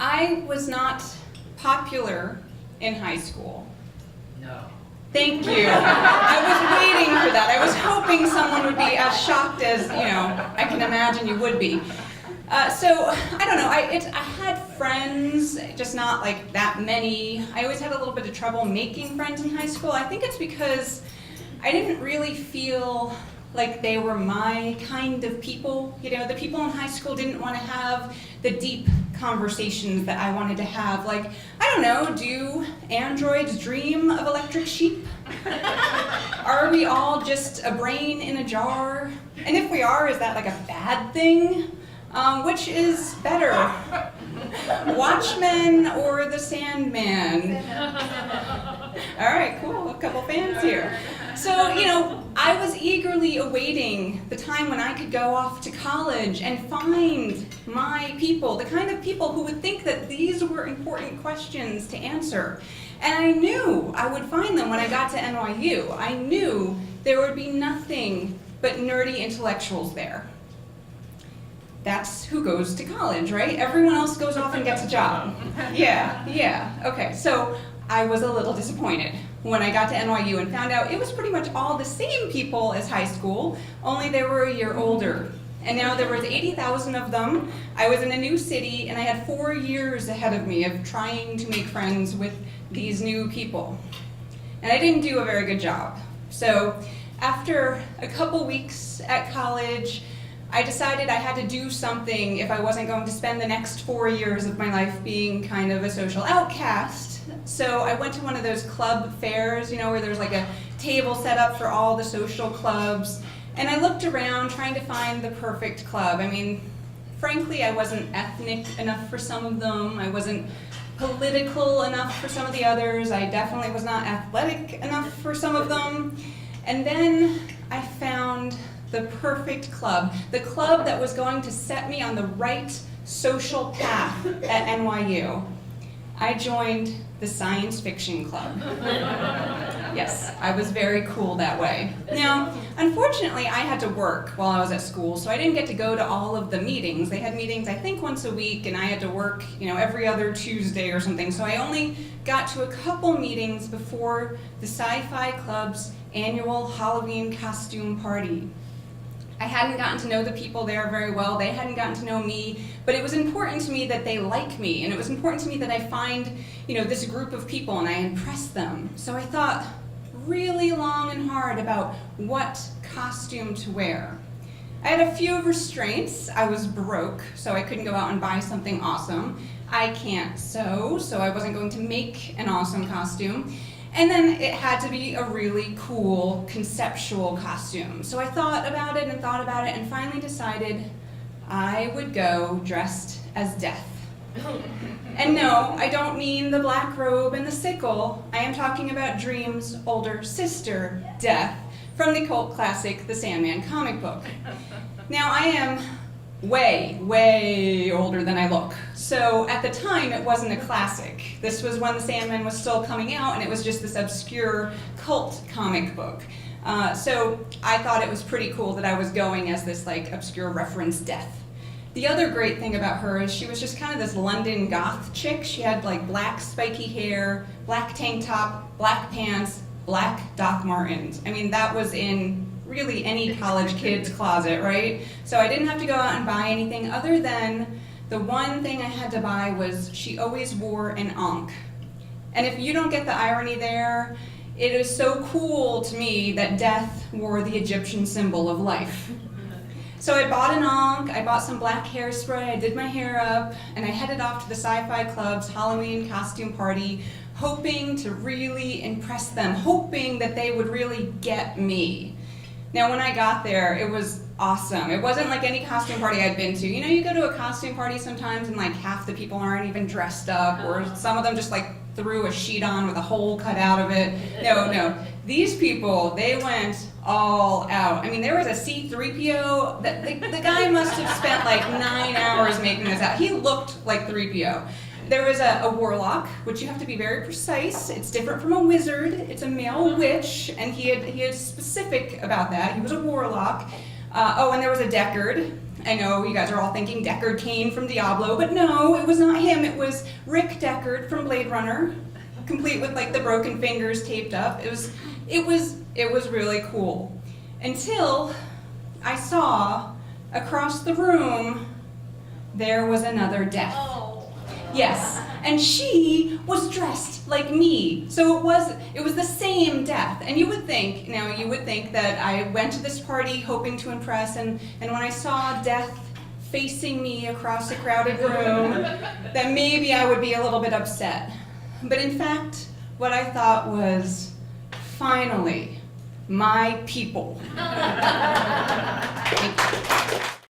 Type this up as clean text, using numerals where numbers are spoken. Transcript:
I was not popular in high school. No. Thank you. I was waiting for that. I was hoping someone would be as shocked as, I can imagine you would be. So, I don't know, I had friends, just not like that many. I always had a little bit of trouble making friends in high school. I think it's because I didn't really feel like they were my kind of people. The people in high school didn't want to have the deep conversations that I wanted to have. Like, I don't know, do androids dream of electric sheep? Are we all just a brain in a jar? And if we are, is that like a bad thing? Which is better, Watchmen or The Sandman? All right, cool, a couple fans here. So, I was eagerly awaiting the time when I could go off to college and find my people, the kind of people who would think that these were important questions to answer. And I knew I would find them when I got to NYU. I knew there would be nothing but nerdy intellectuals there. That's who goes to college, right? Everyone else goes off and gets a job. Yeah, okay. So I was a little disappointed when I got to NYU and found out it was pretty much all the same people as high school, only they were a year older. And now there was 80,000 of them. I was in a new city, and I had 4 years ahead of me of trying to make friends with these new people. And I didn't do a very good job. So after a couple weeks at college, I decided I had to do something if I wasn't going to spend the next 4 years of my life being kind of a social outcast. So I went to one of those club fairs, where there's like a table set up for all the social clubs. And I looked around trying to find the perfect club. I mean, frankly, I wasn't ethnic enough for some of them. I wasn't political enough for some of the others. I definitely was not athletic enough for some of them. And then I found the perfect club, the club that was going to set me on the right social path at NYU. I joined the science fiction club. Yes, I was very cool that way. Now, unfortunately, I had to work while I was at school, so I didn't get to go to all of the meetings. They had meetings, I think, once a week, and I had to work, every other Tuesday or something. So I only got to a couple meetings before the Sci-Fi Club's annual Halloween costume party. I hadn't gotten to know the people there very well. They hadn't gotten to know me, but it was important to me that they like me, and it was important to me that I find, this group of people and I impress them. So I thought really long and hard about what costume to wear. I had a few restraints. I was broke, so I couldn't go out and buy something awesome. I can't sew, so I wasn't going to make an awesome costume. And then it had to be a really cool, conceptual costume. So I thought about it and finally decided I would go dressed as Death. And no, I don't mean the black robe and the sickle. I am talking about Dream's older sister, Death, from the cult classic, The Sandman comic book. Now, I am way older than I look. So at the time, it wasn't a classic. This was when The Sandman was still coming out, and it was just this obscure cult comic book. So I thought it was pretty cool that I was going as this obscure reference Death. The other great thing about her is she was just kind of this London goth chick. She had black spiky hair, black tank top, black pants, black Doc Martens. I mean, that was in really any college kid's closet, right? So I didn't have to go out and buy anything other than the one thing I had to buy was she always wore an ankh. And if you don't get the irony there, it is so cool to me that Death wore the Egyptian symbol of life. So I bought an ankh, I bought some black hairspray, I did my hair up, and I headed off to the Sci-Fi Club's Halloween costume party, hoping to really impress them, hoping that they would really get me. Now, when I got there, it was awesome. It wasn't like any costume party I'd been to. You go to a costume party sometimes and half the people aren't even dressed up, or some of them just threw a sheet on with a hole cut out of it. No. These people, they went all out. I mean, there was a C-3PO. The guy must have spent 9 hours making this out. He looked like 3PO. There was a warlock, which you have to be very precise. It's different from a wizard. It's a male witch, and he is specific about that. He was a warlock. And there was a Deckard. I know you guys are all thinking Deckard Cain from Diablo, but no, it was not him. It was Rick Deckard from Blade Runner, complete with like the broken fingers taped up. It was really cool. Until I saw across the room there was another death. Oh. Yes, and she was dressed like me. So it was the same death. And you would think that I went to this party hoping to impress, and when I saw death facing me across a crowded room, that maybe I would be a little bit upset. But in fact, what I thought was, finally, my people. Thank you.